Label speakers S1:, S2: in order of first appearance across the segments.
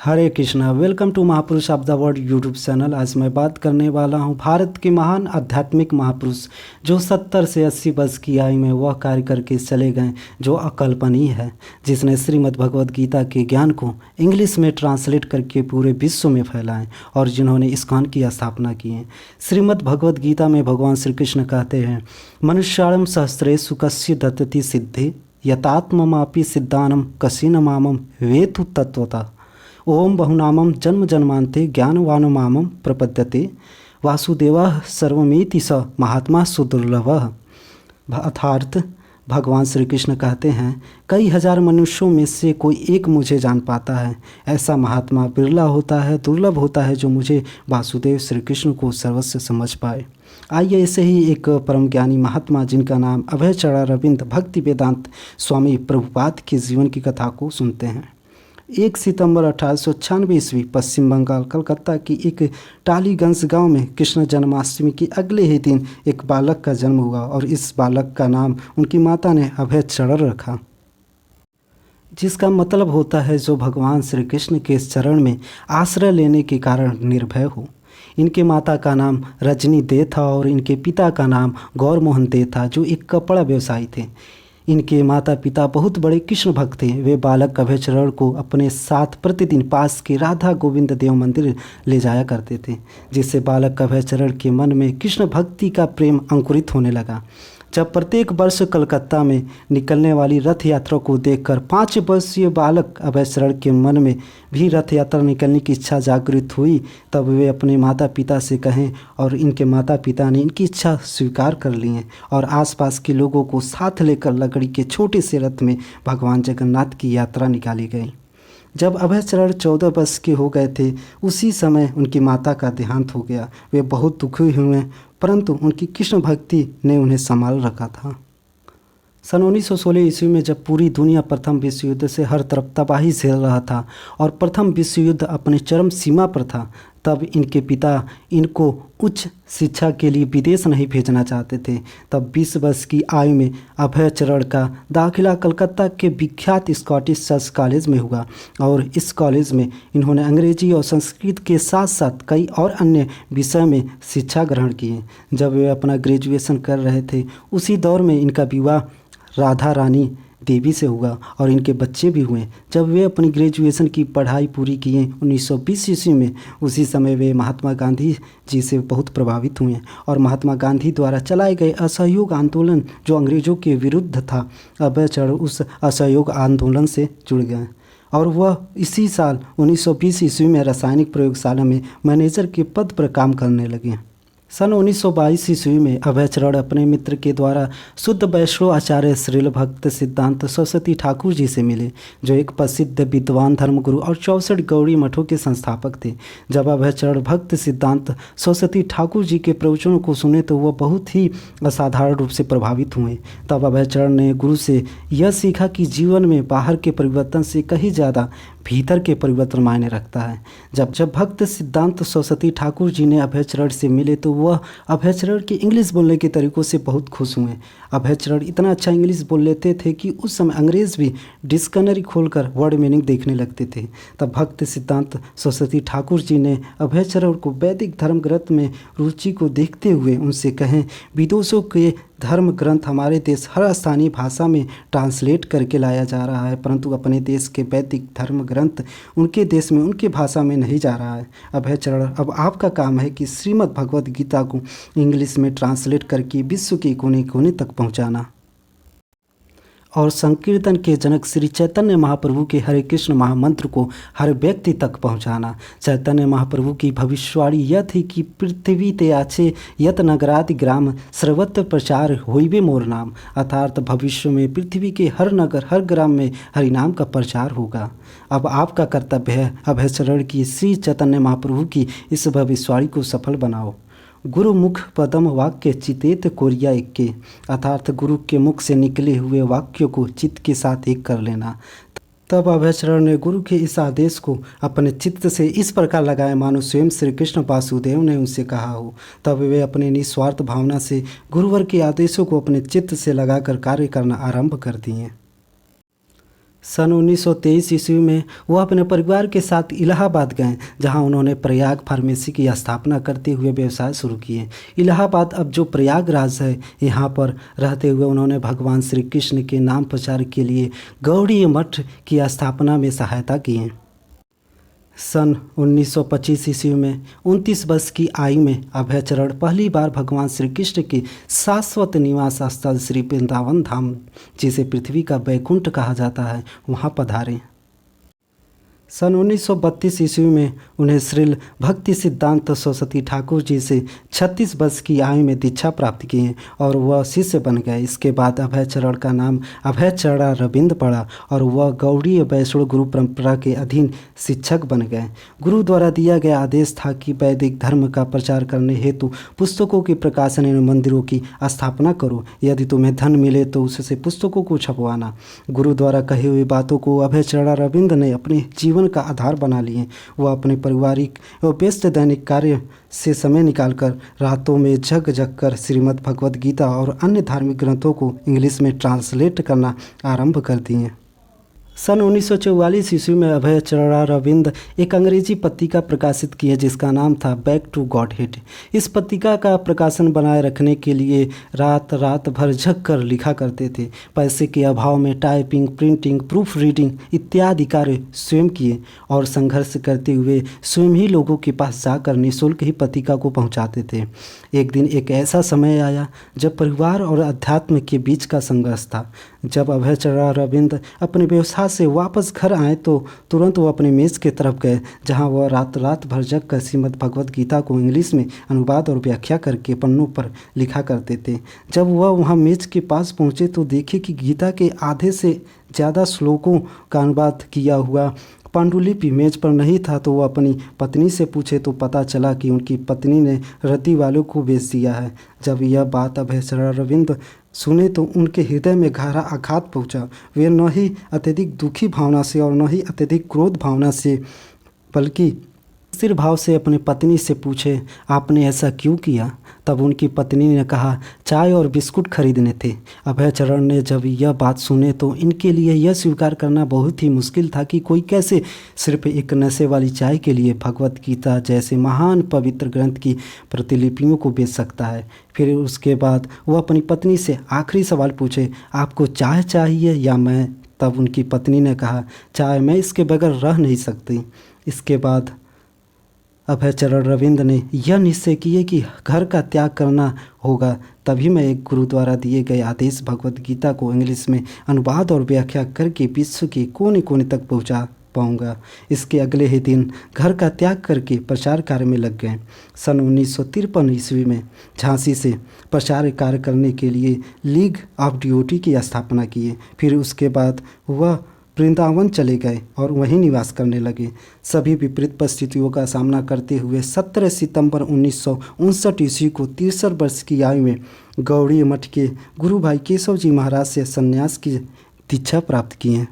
S1: Hare Krishna. Welcome to महापुरुष of the world YouTube channel. आज मैं बात करने वाला हूं भारत के महान आध्यात्मिक महापुरुष जो 70 से 80 वर्ष की आयु में वह कार्य करके चले गए जो अकल्पनीय है, जिसने श्रीमद् भगवद गीता के ज्ञान को इंग्लिश में ट्रांसलेट करके पूरे विश्व में फैलाएं और जिन्होंने इस्कॉन की स्थापना की है। श्रीमद् भगवद गीता में भगवान श्री कृष्ण कहते हैं, मनुष्याणम सहस्रेषु कस्य दत्तति सिद्धि यतात्ममापि सिद्धानम कसिन मामम वेतु तत्वतः ओम बहुनामम जन्म जन्मांते ज्ञानवानुमामम प्रपद्यते वासुदेवः सर्वमिति स महात्मा सुदुर्लभः। अर्थात भगवान श्री कृष्ण कहते हैं, कई हजार मनुष्यों में से कोई एक मुझे जान पाता है। ऐसा महात्मा बिरला होता है, दुर्लभ होता है जो मुझे वासुदेव श्री कृष्ण को सर्वस्व समझ पाए। आइए ऐसे ही एक परम ज्ञानी महात्मा जिनका नाम अभयचरणारविंद भक्ति वेदांत स्वामी प्रभुपाद के जीवन की कथा को सुनते हैं। 1 सितंबर 1896 ईस्वी पश्चिम बंगाल कलकत्ता की एक टालीगंज गांव में कृष्ण जन्माष्टमी के अगले ही दिन एक बालक का जन्म हुआ और इस बालक का नाम उनकी माता ने अभयचरण रखा, जिसका मतलब होता है जो भगवान श्री कृष्ण के चरण में आश्रय लेने के कारण निर्भय हो। इनके माता का नाम रजनी दे था और इनके पिता का नाम गौर मोहन दे था जो एक कपड़ा व्यवसायी थे। इनके माता पिता बहुत बड़े कृष्ण भक्त थे। वे बालक अभयचरण को अपने साथ प्रतिदिन पास के राधा गोविंद देव मंदिर ले जाया करते थे, जिससे बालक अभयचरण के मन में कृष्ण भक्ति का प्रेम अंकुरित होने लगा। जब प्रत्येक वर्ष कलकत्ता में निकलने वाली रथ यात्रा को देखकर 5 वर्षीय बालक अभयचरण के मन में भी रथ यात्रा निकलने की इच्छा जागृत हुई, तब वे अपने माता पिता से कहें और इनके माता पिता ने इनकी इच्छा स्वीकार कर ली है और आसपास के लोगों को साथ लेकर लकड़ी के छोटे से रथ में भगवान जगन्नाथ की यात्रा निकाली गई। जब अभयचरण 14 वर्ष के हो गए थे, उसी समय उनकी माता का देहांत हो गया। वे बहुत दुखी हुए, परंतु उनकी कृष्ण भक्ति ने उन्हें संभाल रखा था। सन 1916 ईस्वी में जब पूरी दुनिया प्रथम विश्व युद्ध से हर तरफ तबाही झेल रहा था और प्रथम विश्व युद्ध अपने चरम सीमा पर था, तब इनके पिता इनको उच्च शिक्षा के लिए विदेश नहीं भेजना चाहते थे। तब 20 वर्ष की आयु में अभयचरण का दाखिला कलकत्ता के विख्यात स्कॉटिश चर्च कॉलेज में हुआ और इस कॉलेज में इन्होंने अंग्रेजी और संस्कृत के साथ साथ कई और अन्य विषय में शिक्षा ग्रहण किए। जब वे अपना ग्रेजुएशन कर रहे थे, उसी दौर में इनका विवाह राधा रानी देवी से हुआ और इनके बच्चे भी हुए। जब वे अपनी ग्रेजुएशन की पढ़ाई पूरी किए 1920 ईस्वी में, उसी समय वे महात्मा गांधी जी से बहुत प्रभावित हुए और महात्मा गांधी द्वारा चलाए गए असहयोग आंदोलन जो अंग्रेज़ों के विरुद्ध था, अभयचरण उस असहयोग आंदोलन से जुड़ गए और वह इसी साल 1920 ईस्वी में रासायनिक प्रयोगशाला में मैनेजर के पद पर काम करने लगे। सन 1922 ईस्वी में अभयचरण अपने मित्र के द्वारा शुद्ध वैष्णव आचार्य श्रील भक्त सिद्धांत सरस्वती ठाकुर जी से मिले, जो एक प्रसिद्ध विद्वान धर्मगुरु और 64 गौड़ी मठों के संस्थापक थे। जब अभयचरण भक्त सिद्धांत सरस्वती ठाकुर जी के प्रवचनों को सुने तो वह बहुत ही असाधारण रूप से प्रभावित हुए। तब अभयचरण ने गुरु से यह सीखा कि जीवन में बाहर के परिवर्तन से कहीं ज़्यादा भीतर के परिवर्तन मायने रखता है। जब भक्त सिद्धांत सरस्वती ठाकुर जी ने अभयचरण से मिले तो वह अभयचरण के इंग्लिश बोलने के तरीक़ों से बहुत खुश हुए। अभयचरण इतना अच्छा इंग्लिश बोल लेते थे कि उस समय अंग्रेज़ भी डिक्शनरी खोलकर वर्ड मीनिंग देखने लगते थे। तब भक्त सिद्धांत सरस्वती ठाकुर जी ने अभयचरण को वैदिक धर्म ग्रंथ में रुचि को देखते हुए उनसे कहें, विदेशों के धर्म ग्रंथ हमारे देश हर स्थानीय भाषा में ट्रांसलेट करके लाया जा रहा है, परंतु अपने देश के वैदिक धर्म ग्रंथ उनके देश में उनके भाषा में नहीं जा रहा है। अभयचरण, अब आपका काम है कि श्रीमद् भगवद गीता को इंग्लिश में ट्रांसलेट करके विश्व के कोने कोने तक पहुंचाना और संकीर्तन के जनक श्री चैतन्य महाप्रभु के हरे कृष्ण महामंत्र को हर व्यक्ति तक पहुंचाना। चैतन्य महाप्रभु की भविष्यवाणी यह थी कि पृथ्वी ते आछे यत नगरादि ग्राम सर्वत्र प्रचार होइबे मोर नाम, अर्थात भविष्य में पृथ्वी के हर नगर हर ग्राम में हरिनाम का प्रचार होगा। अब आपका कर्तव्य है अभयचरण की श्री चैतन्य महाप्रभु की इस भविष्यवाणी को सफल बनाओ। गुरु मुख पदम वाक्य चितेत कोरिया इक्के, अर्थात गुरु के मुख से निकले हुए वाक्यों को चित्त के साथ एक कर लेना। तब अभयचरण ने गुरु के इस आदेश को अपने चित्त से इस प्रकार लगाया मानो स्वयं श्री कृष्ण वासुदेव ने उनसे कहा हो। तब वे अपने निस्वार्थ भावना से गुरुवर के आदेशों को अपने चित्त से लगाकर कार्य करना आरंभ कर दिए। सन 1923 ईस्वी में वह अपने परिवार के साथ इलाहाबाद गए, जहां उन्होंने प्रयाग फार्मेसी की स्थापना करते हुए व्यवसाय शुरू किए। इलाहाबाद अब जो प्रयागराज है, यहाँ पर रहते हुए उन्होंने भगवान श्री कृष्ण के नाम प्रचार के लिए गौड़ीय मठ की स्थापना में सहायता की है। सन 1925 ईस्वी में 29 वर्ष की आयु में अभयचरण पहली बार भगवान श्री कृष्ण के शाश्वत निवास स्थल श्री वृंदावन धाम, जिसे पृथ्वी का वैकुंठ कहा जाता है, वहाँ पधारे। सन 1932 ईस्वी में उन्हें श्रील भक्ति सिद्धांत सरस्वती ठाकुर जी से 36 वर्ष की आयु में दीक्षा प्राप्त की है और वह शिष्य बन गए। इसके बाद अभयचरण का नाम अभयचरणारविंद पड़ा और वह गौड़ीय वैष्णव गुरु परंपरा के अधीन शिक्षक बन गए। गुरु द्वारा दिया गया आदेश था कि वैदिक धर्म का प्रचार करने हेतु पुस्तकों के प्रकाशन एवं मंदिरों की स्थापना करो। यदि तुम्हें धन मिले तो उससे पुस्तकों को छपवाना। गुरु द्वारा कही हुई बातों को अभयचरणारविंद ने अपने जीवन का आधार बना लिए। वह अपने पारिवारिक एवं व्यस्त दैनिक कार्य से समय निकालकर रातों में जग जग कर श्रीमद् भगवद गीता और अन्य धार्मिक ग्रंथों को इंग्लिश में ट्रांसलेट करना आरंभ कर दिए। सन 1944 ईस्वी में अभयचरणारविंद एक अंग्रेजी पत्रिका प्रकाशित की है, जिसका नाम था बैक टू गॉडहेड। इस पत्रिका का प्रकाशन बनाए रखने के लिए रात रात भर जग कर लिखा करते थे। पैसे के अभाव में टाइपिंग, प्रिंटिंग, प्रूफ रीडिंग इत्यादि कार्य स्वयं किए और संघर्ष करते हुए स्वयं ही लोगों के पास जाकर निःशुल्क ही पत्रिका को पहुंचाते थे। एक दिन एक ऐसा समय आया जब परिवार और अध्यात्म के बीच का संघर्ष था। जब अभयचरणारविंद अपने व्यवसाय से वापस घर आए तो तुरंत वो अपने मेज़ की तरफ गए, जहां वह रात रात भर जग कर श्रीमद् भगवद गीता को इंग्लिश में अनुवाद और व्याख्या करके पन्नों पर लिखा करते थे। जब वह वहां मेज़ के पास पहुंचे तो देखे कि गीता के आधे से ज़्यादा श्लोकों का अनुवाद किया हुआ पांडुलिपि मेज पर नहीं था। तो वह अपनी पत्नी से पूछे तो पता चला कि उनकी पत्नी ने रद्दी वालों को बेच दिया है। जब यह बात अभयचरणारविंद सुने तो उनके हृदय में गहरा आघात पहुंचा। वे न ही अत्यधिक दुखी भावना से और न ही अत्यधिक क्रोध भावना से, बल्कि स्थिर भाव से अपनी पत्नी से पूछे, आपने ऐसा क्यों किया? तब उनकी पत्नी ने कहा, चाय और बिस्कुट खरीदने थे। अभयचरण ने जब यह बात सुने तो इनके लिए यह स्वीकार करना बहुत ही मुश्किल था कि कोई कैसे सिर्फ एक नशे वाली चाय के लिए भगवत गीता जैसे महान पवित्र ग्रंथ की प्रतिलिपियों को बेच सकता है। फिर उसके बाद वह अपनी पत्नी से आखिरी सवाल पूछे, आपको चाय चाहिए या मैं? तब उनकी पत्नी ने कहा, चाय, मैं इसके बगैर रह नहीं सकती। इसके बाद अभयचरणारविंद ने यह निश्चय किए कि घर का त्याग करना होगा, तभी मैं एक गुरु द्वारा दिए गए आदेश भगवद गीता को इंग्लिश में अनुवाद और व्याख्या करके विश्व के कोने कोने तक पहुंचा पाऊंगा। इसके अगले ही दिन घर का त्याग करके प्रचार कार्य में लग गए। सन 1953 ईस्वी में झांसी से प्रचार कार्य करने के लिए लीग ऑफ ड्यूटी की स्थापना किए। फिर उसके बाद वह वृंदावन चले गए और वहीं निवास करने लगे। सभी विपरीत परिस्थितियों का सामना करते हुए 17 सितंबर 1959 ईस्वी को 63 वर्ष की आयु में गौड़ीय मठ के गुरु भाई केशव जी महाराज से संन्यास की दीक्षा प्राप्त की है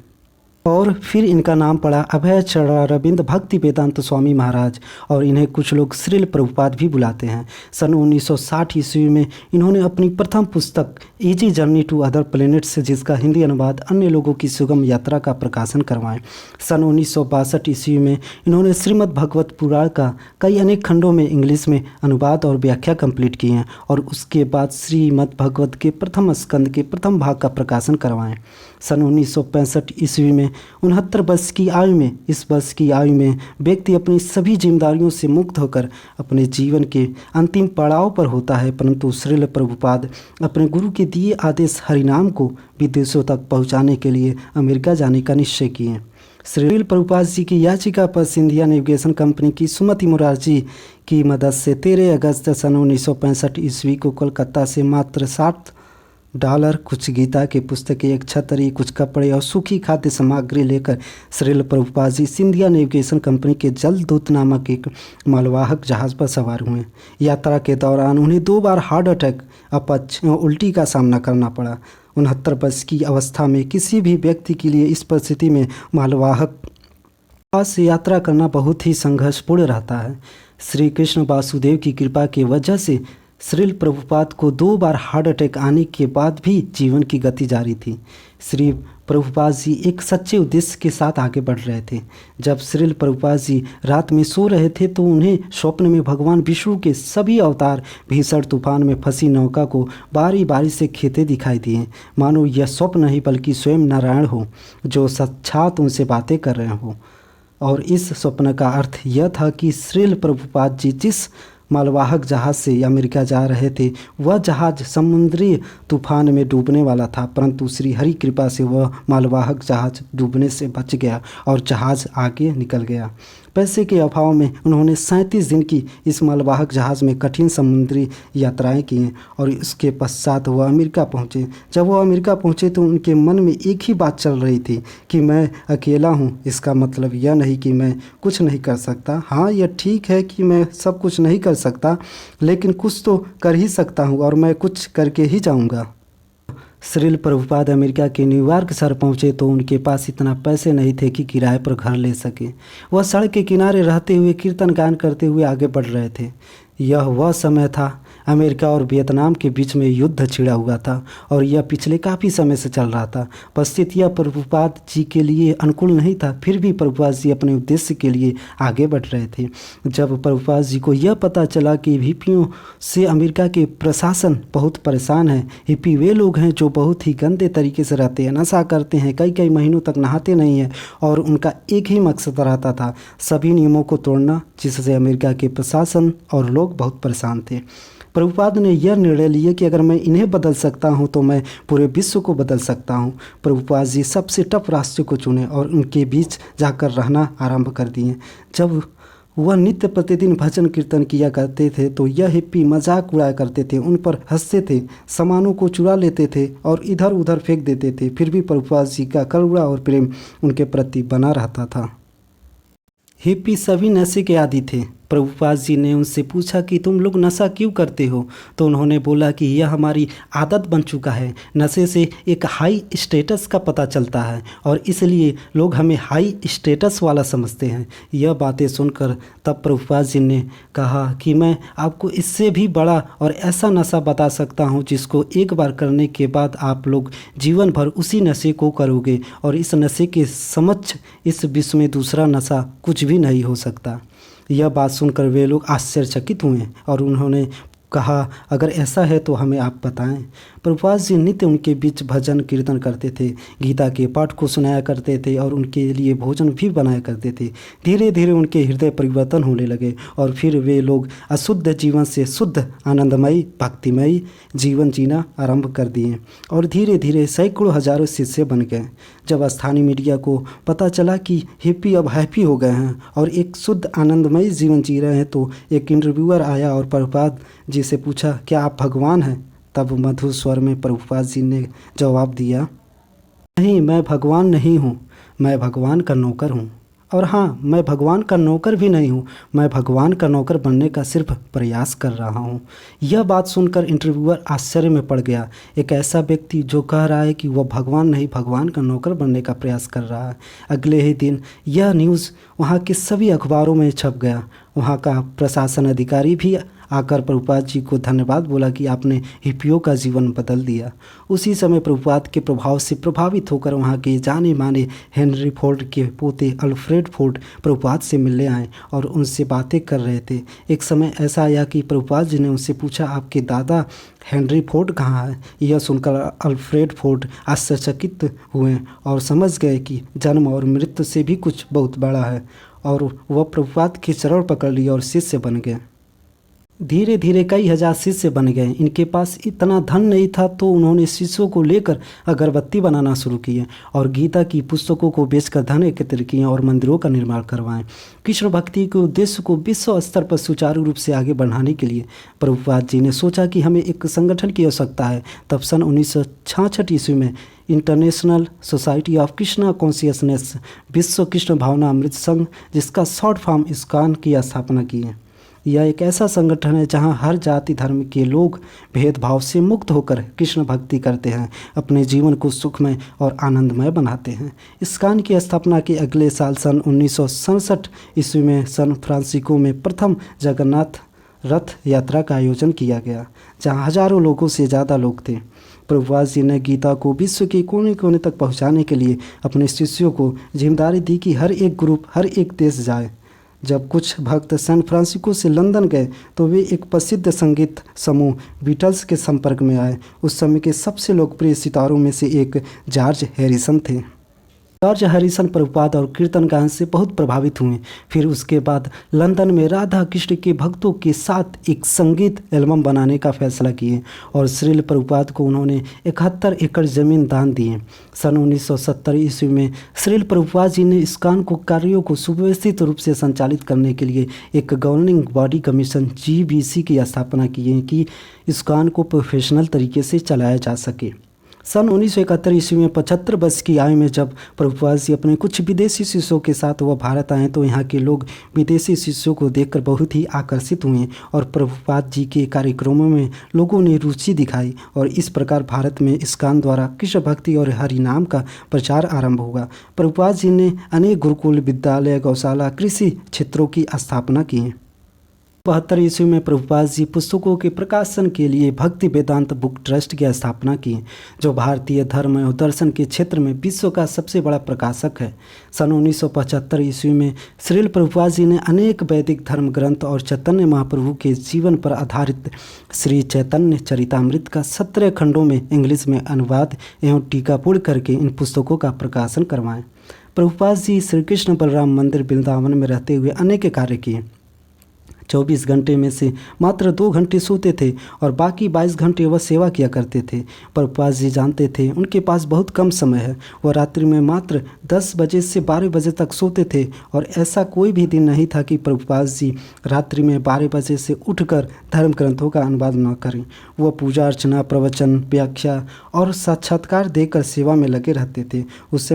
S1: और फिर इनका नाम पड़ा अभयचरणारविंद भक्ति वेदांत स्वामी महाराज और इन्हें कुछ लोग श्रील प्रभुपाद भी बुलाते हैं। सन 1960 ईस्वी में इन्होंने अपनी प्रथम पुस्तक easy journey to other planets, जिसका हिंदी अनुवाद अन्य लोगों की सुगम यात्रा का प्रकाशन करवाएं। सन 1962 ईस्वी में इन्होंने श्रीमद् भगवत पुराण का कई अनेक खंडों में इंग्लिश में अनुवाद और व्याख्या कंप्लीट की हैं और उसके बाद श्रीमद् भगवत के प्रथम स्कंद के प्रथम भाग का प्रकाशन करवाएं। सन 1965 ईस्वी में 69 वर्ष की आयु में इस वर्ष की आयु में व्यक्ति अपनी सभी जिम्मेदारियों से मुक्त होकर अपने जीवन के अंतिम पड़ाव पर होता है, परंतु श्रील प्रभुपाद अपने गुरु के दिए आदेश हरिनाम को विदेशों तक पहुंचाने के लिए अमेरिका जाने का निश्चय किए। श्रील प्रभुपाद जी की याचिका पर सिंधिया नेविगेशन कंपनी की सुमति मुरारजी की मदद से 13 अगस्त सन 1965 ईस्वी को कोलकाता से मात्र $60 कुछ गीता की पुस्तकें, एक छतरी, कुछ कपड़े और सूखी खाद्य सामग्री लेकर श्रील प्रभुपाद जी सिंधिया नेविगेशन कंपनी के जलदूत नामक एक मालवाहक जहाज़ पर सवार हुए। यात्रा के दौरान उन्हें 2 बार हार्ट अटैक, अपच एवं उल्टी का सामना करना पड़ा। 69 वर्ष की अवस्था में किसी भी व्यक्ति के लिए इस परिस्थिति में मालवाहक से यात्रा करना बहुत ही संघर्षपूर्ण रहता है। श्री कृष्ण वासुदेव की कृपा की वजह से श्रील प्रभुपाद को 2 बार हार्ट अटैक आने के बाद भी जीवन की गति जारी थी। श्री प्रभुपाद जी एक सच्चे उद्देश्य के साथ आगे बढ़ रहे थे। जब श्रील प्रभुपाद जी रात में सो रहे थे तो उन्हें स्वप्न में भगवान विष्णु के सभी अवतार भीषण तूफान में फंसी नौका को बारी बारी से खेते दिखाई दिए, मानो यह स्वप्न नहीं बल्कि स्वयं नारायण हो जो साक्षात उनसे बातें कर रहे हो। और इस स्वप्न का अर्थ यह था कि श्रील प्रभुपाद जी जिस मालवाहक जहाज़ से अमेरिका जा रहे थे वह जहाज़ समुद्री तूफान में डूबने वाला था, परंतु श्री हरि कृपा से वह मालवाहक जहाज़ डूबने से बच गया और जहाज़ आगे निकल गया। पैसे के अभाव में उन्होंने 37 दिन की इस मालवाहक जहाज़ में कठिन समुद्री यात्राएं की और इसके पश्चात वह अमेरिका पहुंचे। जब वह अमेरिका पहुंचे तो उनके मन में एक ही बात चल रही थी कि मैं अकेला हूं। इसका मतलब यह नहीं कि मैं कुछ नहीं कर सकता, हाँ यह ठीक है कि मैं सब कुछ नहीं कर सकता, लेकिन कुछ तो कर ही सकता हूँ और मैं कुछ करके ही जाऊँगा। श्रील प्रभुपाद अमेरिका के न्यूयॉर्क शहर पहुँचे तो उनके पास इतना पैसे नहीं थे कि किराए पर घर ले सके। वह सड़क के किनारे रहते हुए कीर्तन गान करते हुए आगे बढ़ रहे थे। यह वह समय था अमेरिका और वियतनाम के बीच में युद्ध छिड़ा हुआ था और यह पिछले काफ़ी समय से चल रहा था। परिस्थिति यह प्रभुपाद जी के लिए अनुकूल नहीं था, फिर भी प्रभुपाद जी अपने उद्देश्य के लिए आगे बढ़ रहे थे। जब प्रभुपाद जी को यह पता चला कि हिप्पियों से अमेरिका के प्रशासन बहुत परेशान है। हिप्पी वे लोग हैं जो बहुत ही गंदे तरीके से रहते हैं, नशा करते हैं, कई कई महीनों तक नहाते नहीं हैं और उनका एक ही मकसद रहता था सभी नियमों को तोड़ना, जिससे अमेरिका के प्रशासन और लोग बहुत परेशान थे। प्रभुपाद ने यह निर्णय लिया कि अगर मैं इन्हें बदल सकता हूं तो मैं पूरे विश्व को बदल सकता हूं। प्रभुपाद जी सबसे टफ रास्ते को चुने और उनके बीच जाकर रहना आरंभ कर दिए। जब वह नित्य प्रतिदिन भजन कीर्तन किया करते थे तो यह हिप्पी मजाक उड़ाया करते थे, उन पर हंसते थे, सामानों को चुरा लेते थे और इधर उधर फेंक देते थे। फिर भी प्रभुपाद जी का करुणा और प्रेम उनके प्रति बना रहता था। हिप्पी सभी नशे के आदी थे। प्रभुपाद जी ने उनसे पूछा कि तुम लोग नशा क्यों करते हो, तो उन्होंने बोला कि यह हमारी आदत बन चुका है। नशे से एक हाई स्टेटस का पता चलता है और इसलिए लोग हमें हाई स्टेटस वाला समझते हैं। यह बातें सुनकर तब प्रभुपाद जी ने कहा कि मैं आपको इससे भी बड़ा और ऐसा नशा बता सकता हूँ जिसको एक बार करने के बाद आप लोग जीवन भर उसी नशे को करोगे और इस नशे के समक्ष इस विश्व में दूसरा नशा कुछ भी नहीं हो सकता। यह बात सुनकर वे लोग आश्चर्यचकित हुए और उन्होंने कहा अगर ऐसा है तो हमें आप बताएं। प्रभुपाद जी नित्य उनके बीच भजन कीर्तन करते थे, गीता के पाठ को सुनाया करते थे और उनके लिए भोजन भी बनाया करते थे। धीरे धीरे उनके हृदय परिवर्तन होने लगे और फिर वे लोग अशुद्ध जीवन से शुद्ध आनंदमयी भक्तिमयी जीवन जीना आरंभ कर दिए और धीरे धीरे सैकड़ों हजारों शिष्य बन गए। जब स्थानीय मीडिया को पता चला कि हिप्पी अब हैप्पी हो गए हैं और एक शुद्ध आनंदमयी जीवन जी रहे हैं तो एक इंटरव्यूअर आया और प्रभुपाद जी से पूछा क्या आप भगवान हैं। तब मधुर स्वर में प्रभुपाद जी ने जवाब दिया, नहीं मैं भगवान नहीं हूँ, मैं भगवान का नौकर हूँ। और हाँ, मैं भगवान का नौकर भी नहीं हूँ, मैं भगवान का नौकर बनने का सिर्फ प्रयास कर रहा हूँ। यह बात सुनकर इंटरव्यूअर आश्चर्य में पड़ गया। एक ऐसा व्यक्ति जो कह रहा है कि वह भगवान नहीं भगवान का नौकर बनने का प्रयास कर रहा है। अगले ही दिन यह न्यूज़ वहाँ के सभी अखबारों में छप गया। वहाँ का प्रशासन अधिकारी भी आकर प्रभुपाद जी को धन्यवाद बोला कि आपने हिप्पियों का जीवन बदल दिया। उसी समय प्रभुपाद के प्रभाव से प्रभावित होकर वहाँ के जाने माने हेनरी फोर्ड के पोते अल्फ्रेड फोर्ड प्रभुपाद से मिलने आए और उनसे बातें कर रहे थे। एक समय ऐसा आया कि प्रभुपाद जी ने उनसे पूछा आपके दादा हेनरी फोर्ड कहाँ है। यह सुनकर अल्फ्रेड फोर्ड आश्चर्यचकित हुए और समझ गए कि जन्म और मृत्यु से भी कुछ बहुत बड़ा है और वह प्रभुपाद के चरण पकड़ लिए और शिष्य बन गए। धीरे धीरे कई हजार शिष्य बन गए। इनके पास इतना धन नहीं था तो उन्होंने शिष्यों को लेकर अगरबत्ती बनाना शुरू किए और गीता की पुस्तकों को बेचकर धन एकत्र किए और मंदिरों का निर्माण करवाएं। कृष्ण भक्ति के उद्देश्य को विश्व स्तर पर सुचारू रूप से आगे बढ़ाने के लिए प्रभुपाद जी ने सोचा कि हमें एक संगठन की आवश्यकता है। तब सन 1966 ईस्वी में international society of Krishna consciousness विश्व कृष्ण भावना अमृत संघ, जिसका शॉर्ट फॉर्म इस्कॉन की स्थापना की है। यह एक ऐसा संगठन है जहां हर जाति धर्म के लोग भेदभाव से मुक्त होकर कृष्ण भक्ति करते हैं, अपने जीवन को सुखमय और आनंदमय बनाते हैं। इस्कॉन की स्थापना के अगले साल सन 1967 ईस्वी में सैन फ्रांसिस्को में प्रथम जगन्नाथ रथ यात्रा का आयोजन किया गया, जहां हजारों लोगों से ज़्यादा लोग थे। प्रभुपाद जी ने गीता को विश्व के कोने कोने तक पहुंचाने के लिए अपने शिष्यों को जिम्मेदारी दी कि हर एक ग्रुप, हर एक देश जाए। जब कुछ भक्त सैन फ्रांसिस्को से लंदन गए तो वे एक प्रसिद्ध संगीत समूह बीटल्स के संपर्क में आए। उस समय के सबसे लोकप्रिय सितारों में से एक जॉर्ज हैरिसन थे। जॉर्ज हैरिसन प्रभुपाद और कीर्तन गायन से बहुत प्रभावित हुए। फिर उसके बाद लंदन में राधा कृष्ण के भक्तों के साथ एक संगीत एल्बम बनाने का फैसला किए और श्रील प्रभुपाद को उन्होंने 71 एकड़ ज़मीन दान दिए। सन 1970 ईस्वी में श्रील प्रभुपाद जी ने इस्कॉन को कार्यों को सुव्यवस्थित रूप से संचालित करने के लिए एक गवर्निंग बॉडी कमीशन GBC की स्थापना की है कि इस्कॉन को प्रोफेशनल तरीके से चलाया जा सके। सन 1971 ईस्वी में 75 वर्ष की आयु में जब प्रभुपाद जी अपने कुछ विदेशी शिष्यों के साथ वह भारत आए तो यहाँ के लोग विदेशी शिष्यों को देखकर बहुत ही आकर्षित हुए और प्रभुपाद जी के कार्यक्रमों में लोगों ने रुचि दिखाई और इस प्रकार भारत में इस्कॉन द्वारा कृष्ण भक्ति और हरि नाम का प्रचार आरंभ हुआ। प्रभुपाद जी ने अनेक गुरुकुल, विद्यालय, गौशाला, कृषि क्षेत्रों की स्थापना की। 72 ईस्वी में प्रभुपाद जी पुस्तकों के प्रकाशन के लिए भक्ति वेदांत बुक ट्रस्ट की स्थापना की, जो भारतीय धर्म और दर्शन के क्षेत्र में विश्व का सबसे बड़ा प्रकाशक है। सन 1975 ईस्वी में श्रील प्रभुपाद जी ने अनेक वैदिक धर्म ग्रंथ और चैतन्य महाप्रभु के जीवन पर आधारित श्री चैतन्य चरितामृत का 17 खंडों में इंग्लिश में अनुवाद एवं टीका पूर्ण करके इन पुस्तकों का प्रकाशन करवाएं। प्रभुपाद जी श्री कृष्ण बलराम मंदिर वृंदावन में रहते हुए अनेक कार्य किए। 24 घंटे में से मात्र 2 घंटे सोते थे और बाकी 22 घंटे वह सेवा किया करते थे। प्रभुपाद जी जानते थे उनके पास बहुत कम समय है। वह रात्रि में मात्र 10 बजे से 12 बजे तक सोते थे और ऐसा कोई भी दिन नहीं था कि प्रभुपाद जी रात्रि में 12 बजे से उठकर धर्म ग्रंथों का अनुवाद न करें। वह पूजा अर्चना, प्रवचन, व्याख्या और साक्षात्कार देकर सेवा में लगे रहते थे। उस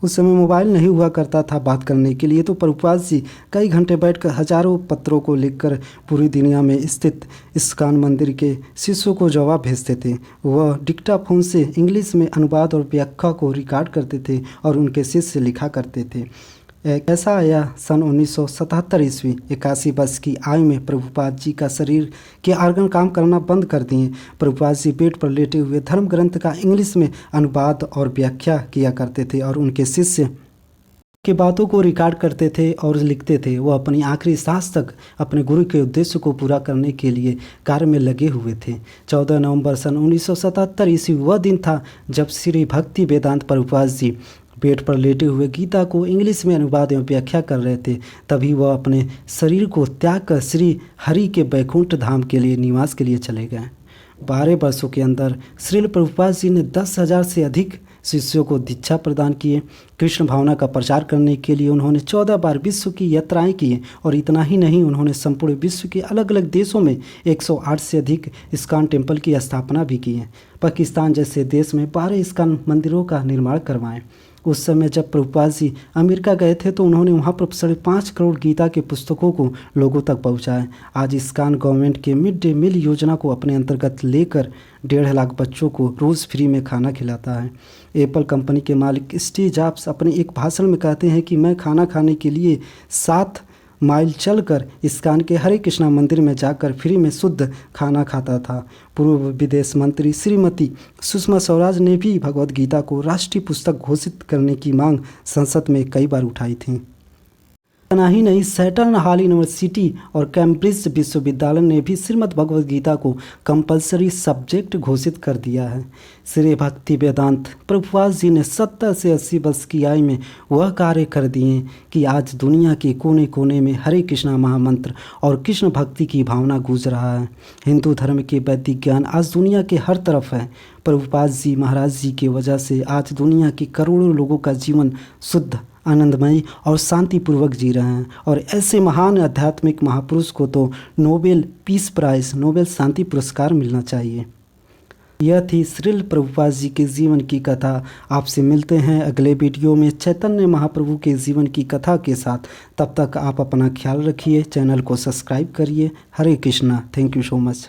S1: समय मोबाइल नहीं हुआ करता था बात करने के लिए, तो प्रभुपाद जी कई घंटे बैठकर हजारों पत्रों को लिखकर पूरी दुनिया में स्थित इस्कॉन मंदिर के शिष्यों को जवाब भेजते थे। वह डिक्टाफोन से इंग्लिश में अनुवाद और व्याख्या को रिकॉर्ड करते थे और उनके शिष्य लिखा करते थे। ऐसा आया सन 1977 ईस्वी। 81 वर्ष की आयु में प्रभुपाद जी का शरीर के आर्गन काम करना बंद कर दिए। प्रभुपाद जी बेड पर लेटे हुए धर्म ग्रंथ का इंग्लिश में अनुवाद और व्याख्या किया करते थे और उनके शिष्य के बातों को रिकॉर्ड करते थे और लिखते थे। वह अपनी आखिरी सांस तक अपने गुरु के उद्देश्य को पूरा करने के लिए कार्य में लगे हुए थे। 14 नवंबर सन 1977 ईस्वी वह दिन था जब श्री भक्ति वेदांत प्रभुपाद जी बेड पर लेटे हुए गीता को इंग्लिश में अनुवाद एवं व्याख्या कर रहे थे। तभी वह अपने शरीर को त्याग कर श्री हरि के बैकुंठ धाम के लिए निवास के लिए चले गए। 12 वर्षों के अंदर श्रील प्रभुपाद जी ने 10,000 से अधिक शिष्यों को दीक्षा प्रदान किए। कृष्ण भावना का प्रचार करने के लिए उन्होंने 14 बार विश्व की यात्राएं की और इतना ही नहीं, उन्होंने संपूर्ण विश्व के अलग अलग देशों में 108 से अधिक इस्कॉन टेम्पल की स्थापना भी की है। पाकिस्तान जैसे देश में 12 इस्कॉन मंदिरों का निर्माण करवाएं। उस समय जब प्रभुपाद जी अमेरिका गए थे तो उन्होंने वहाँ पर 5.5 करोड़ गीता के पुस्तकों को लोगों तक पहुँचाए। आज इस्कॉन गवर्नमेंट के मिड डे मील योजना को अपने अंतर्गत लेकर 1.5 लाख बच्चों को रोज़ फ्री में खाना खिलाता है। एप्पल कंपनी के मालिक स्टीव जॉब्स अपने एक भाषण में कहते हैं कि मैं खाना खाने के लिए 7 माइल चलकर इस्कॉन के हरे कृष्णा मंदिर में जाकर फ्री में शुद्ध खाना खाता था। पूर्व विदेश मंत्री श्रीमती सुषमा स्वराज ने भी भगवद गीता को राष्ट्रीय पुस्तक घोषित करने की मांग संसद में कई बार उठाई थी। इतना ही नहीं, सैटर्न हॉल यूनिवर्सिटी और कैम्ब्रिज विश्वविद्यालय ने भी श्रीमद् भगवद गीता को कंपलसरी सब्जेक्ट घोषित कर दिया है। श्री भक्ति वेदांत प्रभुपाद जी ने 70 से 80 वर्ष की आयु में वह कार्य कर दिए कि आज दुनिया के कोने कोने में हरे कृष्णा महामंत्र और कृष्ण भक्ति की भावना गूंज रहा है। हिंदू धर्म के वैदिक ज्ञान आज दुनिया के हर तरफ है। प्रभुपाद जी महाराज जी की वजह से आज दुनिया के करोड़ों लोगों का जीवन शुद्ध, आनंदमयी और शांतिपूर्वक जी रहे हैं और ऐसे महान आध्यात्मिक महापुरुष को तो नोबेल पीस प्राइज़, नोबेल शांति पुरस्कार मिलना चाहिए। यह थी श्रील प्रभुपाद जी के जीवन की कथा। आपसे मिलते हैं अगले वीडियो में चैतन्य महाप्रभु के जीवन की कथा के साथ। तब तक आप अपना ख्याल रखिए, चैनल को सब्सक्राइब करिए। Hare Krishna. Thank you so much.